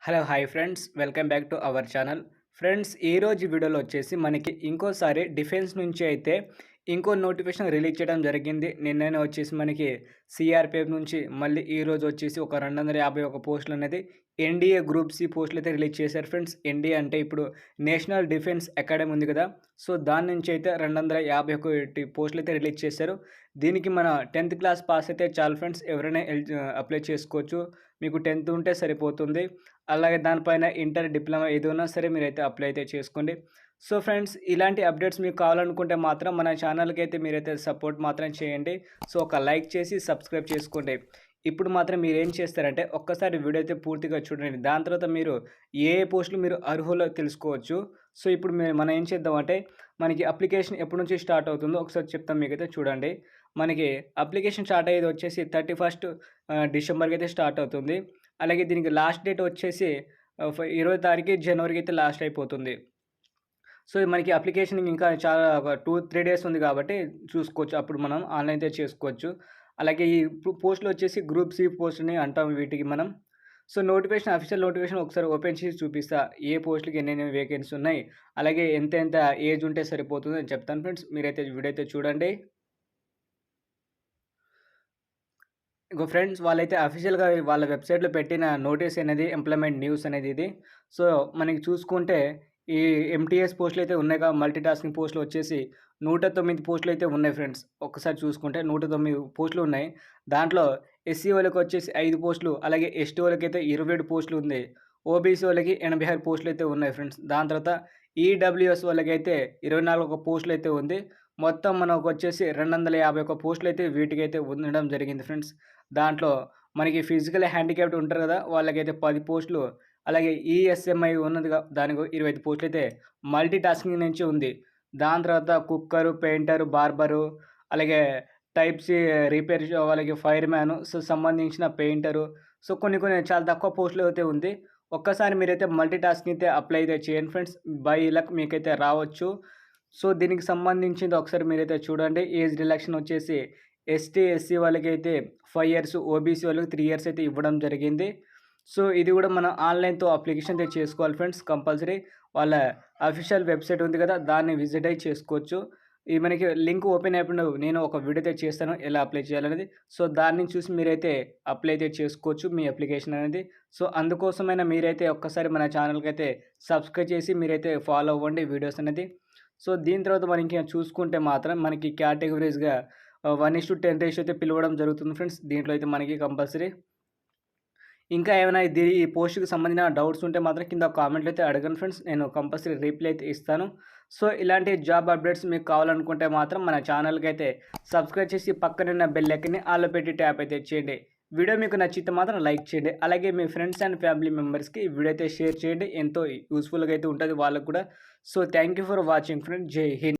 Hello hi friends, welcome back to our channel. Friends, ఈరోజు వీడియోలో వచ్చేసి మనకి ఇంకోసారి డిఫెన్స్ నుంచి అయితే ఇంకో నోటిఫికేషన్ రిలీజ్ చేయడం జరిగింది. నిన్ననే వచ్చేసి మనకి సిఆర్పిఎఫ్ నుంచి మళ్ళీ ఈరోజు వచ్చేసి ఒక 251 పోస్టులు అనేది ఎన్డీఏ గ్రూప్ సి పోస్టులు అయితే రిలీజ్ చేశారు ఫ్రెండ్స్. ఎన్డీఏ అంటే ఇప్పుడు నేషనల్ డిఫెన్స్ అకాడమీ ఉంది కదా, సో దాని నుంచి అయితే 251 పోస్టులు అయితే రిలీజ్ చేశారు. దీనికి మన 10th క్లాస్ పాస్ అయితే చాలు ఫ్రెండ్స్, ఎవరైనా అప్లై చేసుకోవచ్చు. మీకు 10th ఉంటే సరిపోతుంది. అలాగే దానిపైన ఇంటర్, డిప్లొమా ఏది ఉన్నా సరే మీరైతే అప్లై అయితే చేసుకోండి. సో ఫ్రెండ్స్, ఇలాంటి అప్డేట్స్ మీకు కావాలనుకుంటే మాత్రం మన ఛానల్కి అయితే మీరైతే సపోర్ట్ మాత్రం చేయండి. సో ఒక లైక్ చేసి సబ్స్క్రైబ్ చేసుకోండి. ఇప్పుడు మాత్రం మీరు ఏం చేస్తారంటే ఒక్కసారి వీడియో అయితే పూర్తిగా చూడండి. దాని తర్వాత మీరు ఏ పోస్టులు మీరు అర్హులో తెలుసుకోవచ్చు. సో ఇప్పుడు మనం ఏం చేద్దామంటే మనకి అప్లికేషన్ ఎప్పటి నుంచి స్టార్ట్ అవుతుందో ఒకసారి చెప్తాం మీకైతే చూడండి. మనకి అప్లికేషన్ స్టార్ట్ అయ్యేది వచ్చేసి 31 డిసెంబర్కి అయితే స్టార్ట్ అవుతుంది. అలాగే దీనికి లాస్ట్ డేట్ వచ్చేసి 20 తారీఖు జనవరికి అయితే లాస్ట్ అయిపోతుంది. సో మనకి అప్లికేషన్ ఇంకా చాలా ఒక 2-3 డేస్ ఉంది కాబట్టి చూసుకోవచ్చు. అప్పుడు మనం ఆన్లైన్ అయితే చేసుకోవచ్చు. అలాగే ఈ పోస్టులు వచ్చేసి గ్రూప్ సి పోస్ట్‌ని అంటాం వీటికి మనం. సో నోటిఫికేషన్, అఫీషియల్ నోటిఫికేషన్ ఒకసారి ఓపెన్ చేసి చూపిస్తా. ఏ పోస్టులకి ఎన్నెన్ని వేకెన్సీ ఉన్నాయి, అలాగే ఎంత ఏజ్ ఉంటే సరిపోతుంది అని చెప్తాను ఫ్రెండ్స్. మీరైతే వీడియో అయితే చూడండి. ఇంకో ఫ్రెండ్స్, వాళ్ళైతే అఫీషియల్‌గా వాళ్ళ వెబ్‌సైట్‌లో పెట్టిన నోటీస్ అనేది ఎంప్లాయ్‌మెంట్ న్యూస్ అనేది ఇది. సో మనకి చూసుకుంటే ఈ ఎంటీఎస్ పోస్టులు అయితే ఉన్నాయిగా, మల్టీ టాస్కింగ్ పోస్టులు వచ్చేసి 109 పోస్టులు అయితే ఉన్నాయి ఫ్రెండ్స్. ఒక్కసారి చూసుకుంటే 109 పోస్టులు ఉన్నాయి. దాంట్లో ఎస్సీ వాళ్ళకి వచ్చేసి 5 పోస్టులు, అలాగే ఎస్టీ వాళ్ళకైతే 27 పోస్టులు ఉంది. ఓబీసీ వాళ్ళకి 86 పోస్టులు అయితే ఉన్నాయి ఫ్రెండ్స్. దాని తర్వాత ఈడబ్ల్యూఎస్ వాళ్ళకైతే 24 పోస్టులు అయితే ఉంది. మొత్తం మనకు వచ్చేసి 251 పోస్టులు అయితే వీటికైతే ఉండడం జరిగింది ఫ్రెండ్స్. దాంట్లో మనకి ఫిజికల్ హ్యాండిక్యాప్డ్ ఉంటారు కదా, వాళ్ళకైతే 10 పోస్టులు, అలాగే ఈఎస్ఎంఐ ఉన్నదిగా దానికి 25 పోస్టులు అయితే మల్టీ టాస్కింగ్ నుంచి ఉంది. దాని తర్వాత కుక్కరు, పెయింటరు, బార్బరు, అలాగే టైప్ సి రిపేర్ వాళ్ళకి ఫైర్ మ్యాను, సో సంబంధించిన పెయింటరు, సో కొన్ని చాలా తక్కువ పోస్టులు అయితే ఉంది. ఒక్కసారి మీరైతే మల్టీ టాస్కింగ్ అయితే అప్లై అయితే చేయండి ఫ్రెండ్స్. బై లక్ మీకైతే రావచ్చు. సో దీనికి సంబంధించింది ఒకసారి మీరైతే చూడండి. ఏజ్ రిలాక్షన్ వచ్చేసి ఎస్టీ, ఎస్సీ వాళ్ళకైతే 5 ఇయర్స్, ఓబీసీ వాళ్ళకి 3 ఇయర్స్ అయితే ఇవ్వడం జరిగింది. సో ఇది కూడా మనం ఆన్లైన్‌తో అప్లికేషన్ అయితే చేసుకోవాలి ఫ్రెండ్స్ కంపల్సరీ. వాళ్ళ అఫీషియల్ వెబ్‌సైట్ ఉంది కదా, దాన్ని విజిట్ అయ్యి చేసుకోవచ్చు. ఈ మనకి లింక్ ఓపెన్ అయినప్పుడు నేను ఒక వీడియో అయితే చేస్తాను ఎలా అప్లై చేయాలనేది. సో దాన్ని చూసి మీరైతే అప్లై అయితే చేసుకోవచ్చు మీ అప్లికేషన్ అనేది. సో అందుకోసమైనా మీరైతే ఒక్కసారి మన ఛానల్‌కి అయితే సబ్స్క్రైబ్ చేసి మీరైతే ఫాలో అవ్వండి వీడియోస్ అనేది. సో దీని తర్వాత మనం ఇంకా చూసుకుంటే మాత్రం మనకి కేటగిరీస్‌గా 1:10 రేషియో అయితే పిలవడం జరుగుతుంది ఫ్రెండ్స్. దీంట్లో అయితే మనకి కంపల్సరీ. ఇంకా ఏమైనా ఈ పోస్ట్‌కి సంబంధించిన డౌట్స్ ఉంటే మాత్రం కింద కామెంట్‌లో అయితే అడగండి ఫ్రెండ్స్. నేను కంపల్సరీ రిప్లై అయితే ఇస్తాను. సో ఇలాంటి జాబ్ అప్డేట్స్ మీకు కావాలనుకుంటే మాత్రం మన ఛానల్‌కి అయితే సబ్స్క్రైబ్ చేసి పక్కనున్న బెల్ ఐకాన్‌ని ఆల్‌లో పెట్టి ట్యాప్ అయితే చేయండి. వీడియో మీకు నచ్చితే మాత్రం లైక్ చేయండి. అలాగే మీ ఫ్రెండ్స్ అండ్ ఫ్యామిలీ మెంబర్స్‌కి ఈ వీడియో అయితే షేర్ చేయండి. ఎంతో యూజ్‌ఫుల్‌గా అయితే ఉంటుంది వాళ్ళకి కూడా. So thank you for watching friends. జై హింద్.